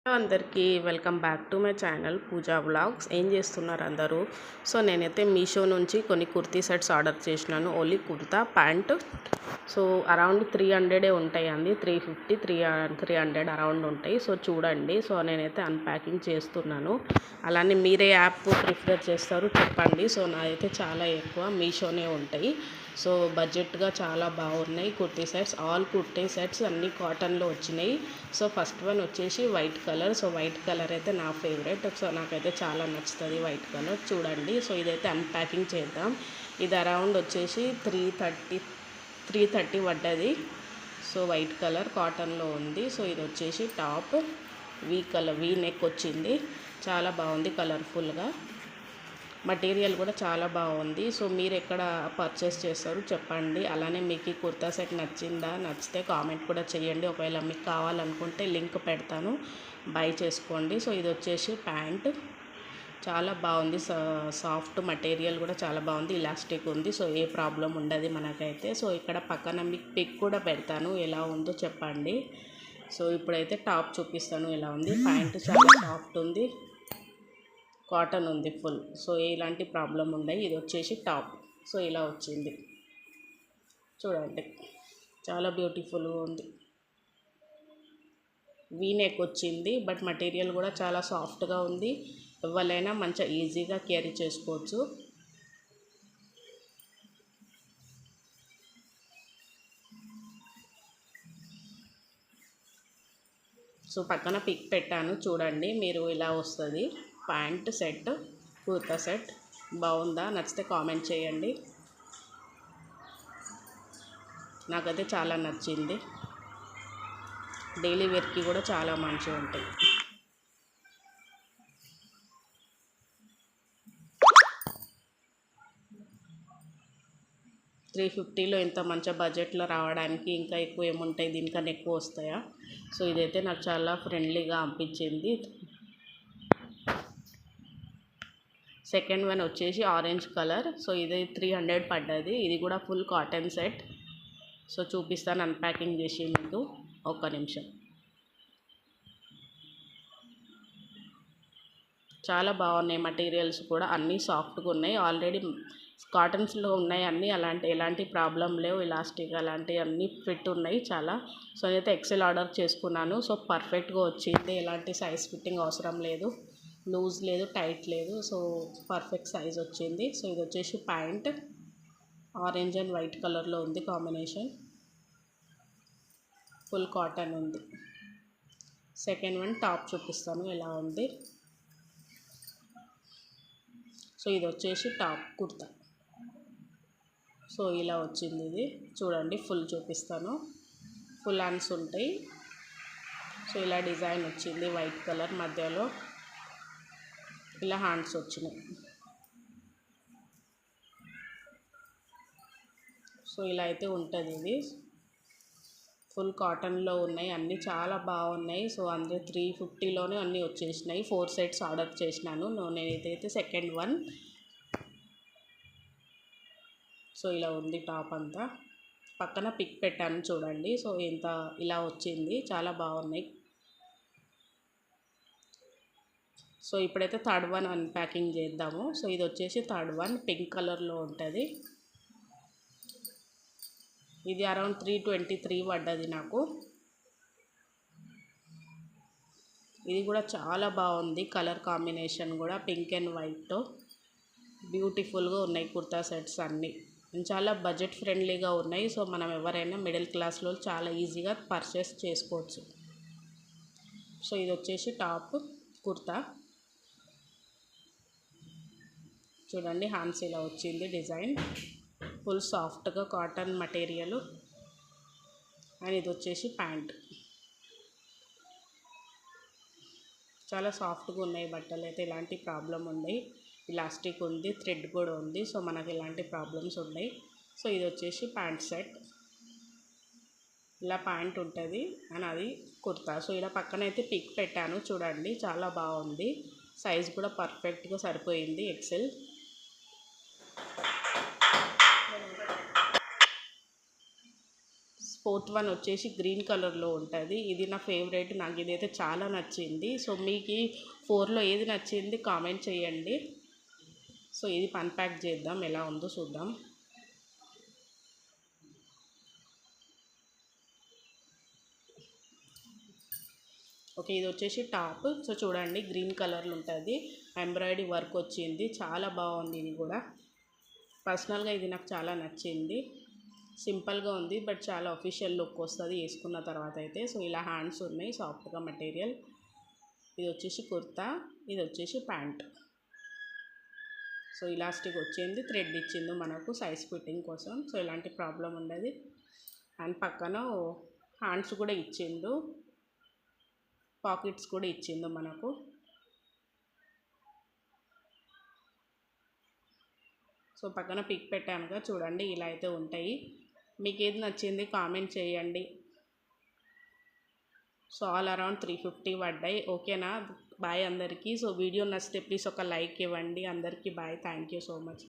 Hello అందరికీ welcome back to my channel Pooja vlogs. ఏం చేస్తున్నారు అందరూ? సో నేనైతే మీషో నుంచి కొన్ని కుర్తీ సెట్స్ ఆర్డర్ చేసినాను. Only kurta pant. So around 300 ఉంటాయి అండి, 350 300 అరౌండ్ ఉంటాయి. సో చూడండి. సో నేనైతే అన్ప్యాకింగ్ చేస్తున్నాను. అలానే మీరే యాప్ ప్రిఫర్ చేస్తారు చెప్పండి. సో నాదైతే చాలా ఎక్కువ మీషోనే ఉంటాయి. సో బడ్జెట్గా చాలా బాగున్నాయి kurti sets. All kurti sets అన్నీ కాటన్లో వచ్చినాయి. సో ఫస్ట్ వన్ వచ్చేసి white colour. So white colour అయితే నా ఫేవరెట్. సో నాకైతే చాలా నచ్చుతుంది వైట్ కలర్. చూడండి. సో ఇదైతే అన్ప్యాకింగ్ చేద్దాం. ఇది అరౌండ్ వచ్చేసి 330 పడ్డది. సో వైట్ కలర్ కాటన్లో ఉంది. సో ఇది వచ్చేసి టాప్ వీ నెక్ వచ్చింది. చాలా బాగుంది కలర్ఫుల్గా. మటీరియల్ కూడా చాలా బాగుంది. సో మీరు ఎక్కడ పర్చేస్ చేస్తారు చెప్పండి. అలానే మీకు ఈ కుర్తా సెట్ నచ్చిందా? నచ్చితే కామెంట్ కూడా చేయండి. ఒకవేళ మీకు కావాలనుకుంటే లింక్ పెడతాను, బై చేసుకోండి. సో ఇది వచ్చేసి ప్యాంట్. చాలా బాగుంది. సాఫ్ట్ మటీరియల్ కూడా చాలా బాగుంది. ఇలాస్టిక్ ఉంది. సో ఏ ప్రాబ్లం ఉండదు మనకైతే. సో ఇక్కడ పక్కన మీకు పిక్ కూడా పెడతాను, ఎలా ఉందో చెప్పండి. సో ఇప్పుడైతే టాప్ చూపిస్తాను ఎలా ఉంది. ప్యాంట్ చాలా సాఫ్ట్ ఉంది, కాటన్ ఉంది ఫుల్. సో ఎలాంటి ప్రాబ్లం ఉండదు. ఇది వచ్చేసి టాప్. సో ఇలా వచ్చింది చూడండి, చాలా బ్యూటిఫుల్గా ఉంది. వీనెక్ వచ్చింది, బట్ మటీరియల్ కూడా చాలా సాఫ్ట్గా ఉంది. ఎవరైనా మంచిగా ఈజీగా క్యారీ చేసుకోవచ్చు. సో పక్కన పిక్ పెట్టాను చూడండి. మీరు ఇలా వస్తుంది ప్యాంట్ సెట్, కుర్తా సెట్. బాగుందా? నచ్చితే కామెంట్ చేయండి. నాకైతే చాలా నచ్చింది. డైలీ వేర్కి కూడా చాలా మంచిగా ఉంటాయి. $350లో ఇంత మంచి బడ్జెట్లో రావడానికి ఇంకా ఎక్కువ ఏముంటాయి? దీనికన్నా ఎక్కువ వస్తాయా? సో ఇదైతే నాకు చాలా ఫ్రెండ్లీగా అనిపించింది. సెకండ్ వన్ వచ్చేసి ఆరెంజ్ కలర్. సో ఇది 300 పడ్డది. ఇది కూడా ఫుల్ కాటన్ సెట్. సో చూపిస్తాను అన్ప్యాకింగ్ చేసి మీకు, ఒక్క నిమిషం. చాలా బాగున్నాయి మటీరియల్స్ కూడా, అన్నీ సాఫ్ట్గా ఉన్నాయి. ఆల్రెడీ కాటన్స్లో ఉన్నాయి అన్నీ. ఎలాంటి ప్రాబ్లం లేవు. ఇలాస్టిక్ అలాంటివి అన్నీ ఫిట్ ఉన్నాయి చాలా. సో నేనైతే ఎక్సెల్ ఆర్డర్ చేసుకున్నాను. సో పర్ఫెక్ట్గా వచ్చింది. ఎలాంటి సైజ్ ఫిట్టింగ్ అవసరం లేదు, లూజ్ లేదు, టైట్ లేదు. సో పర్ఫెక్ట్ సైజ్ వచ్చింది. సో ఇది వచ్చేసి ప్యాంట్. ఆరెంజ్ అండ్ వైట్ కలర్లో ఉంది కాంబినేషన్. ఫుల్ కాటన్ ఉంది. సెకండ్ వన్ టాప్ చూపిస్తాను ఎలా ఉంది. సో ఇది వచ్చేసి టాప్ కుర్తా. సో ఇలా వచ్చింది ఇది చూడండి. ఫుల్ చూపిస్తాను. ఫుల్ హ్యాండ్స్ ఉంటాయి. సో ఇలా డిజైన్ వచ్చింది వైట్ కలర్, మధ్యలో ఇలా హ్యాండ్స్ వచ్చినాయి. సో ఇలా అయితే ఉంటుంది ఇది. ఫుల్ కాటన్లో ఉన్నాయి అన్నీ, చాలా బాగున్నాయి. సో అందరూ 350లోనే అన్నీ వచ్చేసినాయి. 4 సెట్స్ ఆర్డర్ చేసినాను నేనైతే. Second one. సో ఇలా ఉంది టాప్ అంతా. పక్కన పిక్ పెట్టాను చూడండి. సో ఇలా వచ్చింది, చాలా బాగున్నాయి. సో ఇప్పుడైతే థర్డ్ వన్ అన్ప్యాకింగ్ చేద్దాము. సో ఇది వచ్చేసి థర్డ్ వన్, పింక్ కలర్లో ఉంటుంది. ఇది అరౌండ్ 323 పడ్డది నాకు. ఇది కూడా చాలా బాగుంది. కలర్ కాంబినేషన్ కూడా పింక్ అండ్ వైట్తో బ్యూటిఫుల్గా ఉన్నాయి కుర్తా సెట్స్ అన్నీ. చాలా బడ్జెట్ ఫ్రెండ్లీగా ఉన్నాయి. సో మనం ఎవరైనా మిడిల్ క్లాస్లో చాలా ఈజీగా పర్చేస్ చేసుకోవచ్చు. సో ఇది వచ్చేసి టాప్ కుర్తా. చూడండి హ్యాండ్స్ ఇలా వచ్చింది డిజైన్. ఫుల్ సాఫ్ట్గా కాటన్ మటీరియల్. అండ్ ఇది వచ్చేసి ప్యాంట్. చాలా సాఫ్ట్గా ఉన్నాయి బట్టలు అయితే. ఎలాంటి ప్రాబ్లం ఉన్నాయి. ఇలాస్టిక్ ఉంది, థ్రెడ్ కూడా ఉంది. సో మనకి ఎలాంటి ప్రాబ్లమ్స్ ఉన్నాయి. సో ఇది వచ్చేసి ప్యాంట్ సెట్. ఇలా ప్యాంట్ ఉంటుంది అండ్ అది కుర్తా. సో ఇలా పక్కన అయితే పిక్ పెట్టాను చూడండి, చాలా బాగుంది. సైజ్ కూడా పర్ఫెక్ట్గా సరిపోయింది, ఎక్సెల్. ఫోర్త్ వన్ వచ్చేసి గ్రీన్ కలర్లో ఉంటుంది. ఇది నా ఫేవరెట్, నాకు ఇదైతే చాలా నచ్చింది. సో మీకు 4లో ఏది నచ్చింది కామెంట్ చేయండి. సో ఇది అన్ప్యాక్ చేద్దాం, ఎలా ఉందో చూద్దాం. ఓకే, ఇది వచ్చేసి టాప్. సో చూడండి గ్రీన్ కలర్లో ఉంటుంది, ఎంబ్రాయిడరీ వర్క్ వచ్చింది, చాలా బాగుంది. ఇది కూడా పర్సనల్గా ఇది నాకు చాలా నచ్చింది. సింపుల్గా ఉంది బట్ చాలా అఫీషియల్ లుక్ వస్తుంది వేసుకున్న తర్వాత అయితే. సో ఇలా హ్యాండ్స్ ఉన్నాయి, సాఫ్ట్గా మెటీరియల్. ఇది వచ్చేసి కుర్తా, ఇది వచ్చేసి ప్యాంట్. సో ఇలాస్టిక్ వచ్చింది, థ్రెడ్ ఇచ్చింది మనకు సైజ్ ఫిట్టింగ్ కోసం. సో ఎలాంటి ప్రాబ్లం ఉండదు. అండ్ పక్కన హ్యాండ్స్ కూడా ఇచ్చిండు, పాకెట్స్ కూడా ఇచ్చిండు మనకు. సో పక్కన పిక్ పెట్టానుగా చూడండి, ఇలా అయితే ఉంటాయి. మీకు ఏది నచ్చింది కామెంట్ చేయండి. సో ఆల్ అరౌండ్ 350 పడ్డాయి. ఓకేనా, బాయ్ అందరికీ. సో వీడియో నచ్చితే ప్లీజ్ ఒక లైక్ ఇవ్వండి. అందరికీ bye, thank you so much.